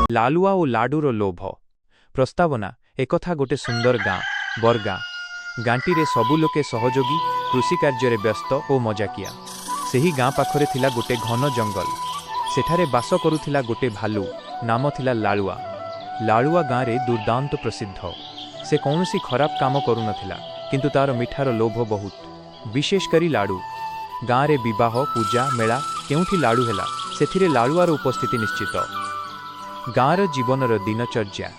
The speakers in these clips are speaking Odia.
ଲାଲୁଆ ଓ ଲାଡୁର ଲୋଭ। ପ୍ରସ୍ତାବନା ଏକଥା ଗୋटे ସୁନ୍ଦର ଗାଁ, ବରଗାଁ। ଗାଁଟିରେ ସବୁ ଲୋକେ ସହଯୋଗୀ, କୃଷିକାର୍ଯ୍ୟରେ ବ୍ୟସ୍ତ ଓ ମଜାକିଆ। ସେହି ଗାଁ ପାଖରେ ଥିଲା ଗୋଟେ ଘନ ଜଙ୍ଗଲ। ସେଠାରେ ବାସ କରୁଥିଲା ଗୋଟେ ଭାଲୁ, ନାମ ଥିଲା ଲାଳୁଆ। ଲାଳୁଆ ଗାଁରେ ଦୁର୍ଦାନ୍ତ ପ୍ରସିଦ୍ଧ। ସେ କୌଣସି ଖରାପ କାମ କରୁନଥିଲା, କିନ୍ତୁ ତାର ମିଠାର ଲୋଭ ବହୁତ, ବିଶେଷ କରି ଲାଡୁ। ଗାଁରେ ବିବାହ, ପୂଜା, ମେଳା କେଉଁଠି ଲାଡୁ ହେଲା, ସେଥିରେ ଲାଳୁଆର ଉପସ୍ଥିତି ନିଶ୍ଚିତ। ଗାଁର ଜୀବନର ଦିନଚର୍ଯ୍ୟା।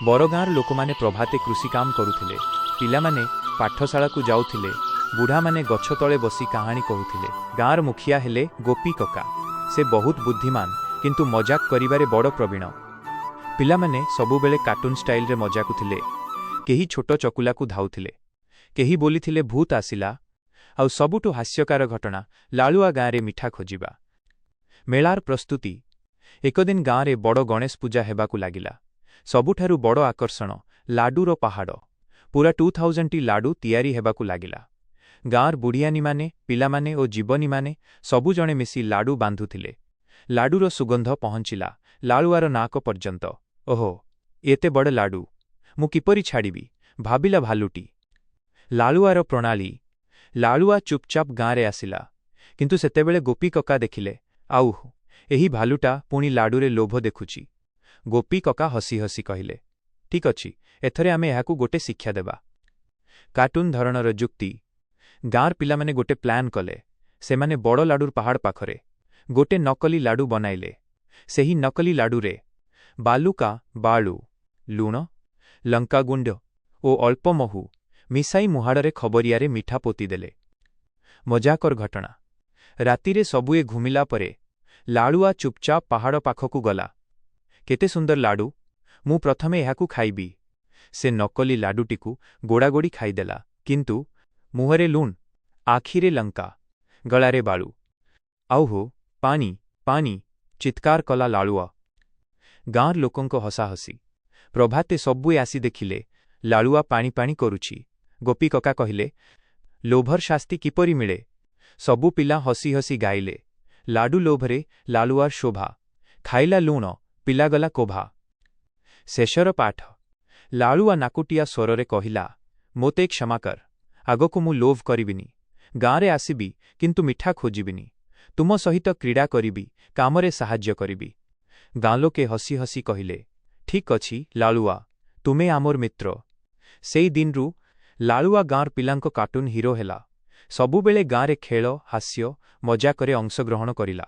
ବରଗାଁର ଲୋକମାନେ ପ୍ରଭାତେ କୃଷିକାମ କରୁଥିଲେ, ପିଲାମାନେ ପାଠଶାଳାକୁ ଯାଉଥିଲେ, ବୁଢ଼ାମାନେ ଗଛ ତଳେ ବସି କାହାଣୀ କହୁଥିଲେ। ଗାଁର ମୁଖିଆ ହେଲେ ଗୋପୀ କକା। ସେ ବହୁତ ବୁଦ୍ଧିମାନ, କିନ୍ତୁ ମଜାକ କରିବାରେ ବଡ଼ ପ୍ରବୀଣ। ପିଲାମାନେ ସବୁବେଳେ କାର୍ଟୁନ ଷ୍ଟାଇଲରେ ମଜାକୁଥିଲେ। କେହି ଛୋଟ ଚକୁଲାକୁ ଧାଉଥିଲେ, କେହି ବୋଲିଥିଲେ ଭୂତ ଆସିଲା, ଆଉ ସବୁଠୁ ହାସ୍ୟକାର ଘଟଣା, ଲାଳୁଆ ଗାଁରେ ମିଠା ଖୋଜିବା। ମେଳାର ପ୍ରସ୍ତୁତି। ଏକଦିନ ଗାଁରେ ବଡ଼ ଗଣେଶ ପୂଜା ହେବାକୁ ଲାଗିଲା। ସବୁଠାରୁ ବଡ଼ ଆକର୍ଷଣ ଲାଡୁର ପାହାଡ଼। ପୁରା 2000ଟି ଲାଡୁ ତିଆରି ହେବାକୁ ଲାଗିଲା। ଗାଁର ବୁଢ଼ିଆନୀମାନେ, ପିଲାମାନେ ଓ ଜୀବନୀମାନେ ସବୁ ଜଣେ ମିଶି ଲାଡୁ ବାନ୍ଧୁଥିଲେ। ଲାଡୁର ସୁଗନ୍ଧ ପହଞ୍ଚିଲା ଲାଳୁଆର ନାକ ପର୍ଯ୍ୟନ୍ତ। ଓହୋ, ଏତେ ବଡ଼ ଲାଡୁ, ମୁଁ କିପରି ଛାଡ଼ିବି, ଭାବିଲା ଭାଲୁଟି। ଲାଳୁଆର ପ୍ରଣାଳୀ। ଲାଳୁଆ ଚୁପଚାପ ଗାଁରେ ଆସିଲା, କିନ୍ତୁ ସେତେବେଳେ ଗୋପୀ କକା ଦେଖିଲେ, ଆଉ ଏହି ଭାଲୁଟା ପୁଣି ଲାଡୁରେ ଲୋଭ ଦେଖୁଛି। ଗୋପୀ କକା ହସି ହସି କହିଲେ, ଠିକ୍ ଅଛି, ଏଥରେ ଆମେ ଏହାକୁ ଗୋଟେ ଶିକ୍ଷା ଦେବା। କାର୍ଟୁନ ଧରଣର ଯୁକ୍ତି। ଗାଁର ପିଲାମାନେ ଗୋଟେ ପ୍ଲାନ୍ କଲେ। ସେମାନେ ବଡ଼ ଲାଡୁର ପାହାଡ଼ ପାଖରେ ଗୋଟେ ନକଲି ଲାଡୁ ବନାଇଲେ। ସେହି ନକଲି ଲାଡୁରେ ବାଲୁକା, ବାଳୁ, ଲୁଣ, ଲଙ୍କାଗୁଣ୍ଡ ଓ ଅଳ୍ପ ମହୁ ମିଶାଇ ମୁହାଡ଼ରେ ଖବରିଆରେ ମିଠା ପୋତିଦେଲେ। ମଜାକର ଘଟଣା। ରାତିରେ ସବୁଏ ଘୁମିଲା ପରେ ଲାଳୁଆ ଚୁପଚାପ ପାହାଡ଼ ପାଖକୁ ଗଲା। କେତେ ସୁନ୍ଦର ଲାଡୁ, ମୁଁ ପ୍ରଥମେ ଏହାକୁ ଖାଇବି। ସେ ନକଲି ଲାଡୁଟିକୁ ଗୋଡ଼ାଗୋଡ଼ି ଖାଇଦେଲା, କିନ୍ତୁ ମୁହଁରେ ଲୁଣ, ଆଖିରେ ଲଙ୍କା, ଗଳାରେ ବାଳୁ। ଆଉ ହୋ, ପାଣି, ପାଣି, ଚିତ୍କାର କଲା ଲାଳୁଆ। ଗାଁର ଲୋକଙ୍କ ହସାହସି। ପ୍ରଭାତେ ସବୁଏ ଆସି ଦେଖିଲେ ଲାଳୁଆ ପାଣି ପାଣି କରୁଛି। ଗୋପୀ କକା କହିଲେ, ଲୋଭର ଶାସ୍ତି କିପରି ମିଳେ? ସବୁ ପିଲା ହସି ହସି ଗାଇଲେ, ଲାଡୁ ଲୋଭରେ ଲାଳୁଆର ଶୋଭା, ଖାଇଲା ଲୁଣ, ପିଲାଗଲା କୋଭା। ଶେଷର ପାଠ। ଲାଳୁଆ ନାକୁଟିଆ ସ୍ୱରରେ କହିଲା, ମୋତେ କ୍ଷମା କର। ଆଗକୁ ମୁଁ ଲୋଭ କରିବିନି। ଗାଁରେ ଆସିବି, କିନ୍ତୁ ମିଠା ଖୋଜିବିନି। ତୁମ ସହିତ କ୍ରୀଡ଼ା କରିବି, କାମରେ ସାହାଯ୍ୟ କରିବି। ଗାଁ ଲୋକେ ହସି ହସି କହିଲେ, ଠିକ୍ ଅଛି ଲାଳୁଆ, ତୁମେ ଆମର ମିତ୍ର। ସେଇ ଦିନରୁ ଲାଳୁଆ ଗାଁର ପିଲାଙ୍କ କାର୍ଟୁନ ହିରୋ ହେଲା। ସବୁବେଳେ ଗାଁରେ ଖେଳ, ହାସ୍ୟ, ମଜାକରେ ଅଂଶଗ୍ରହଣ କରିଲା।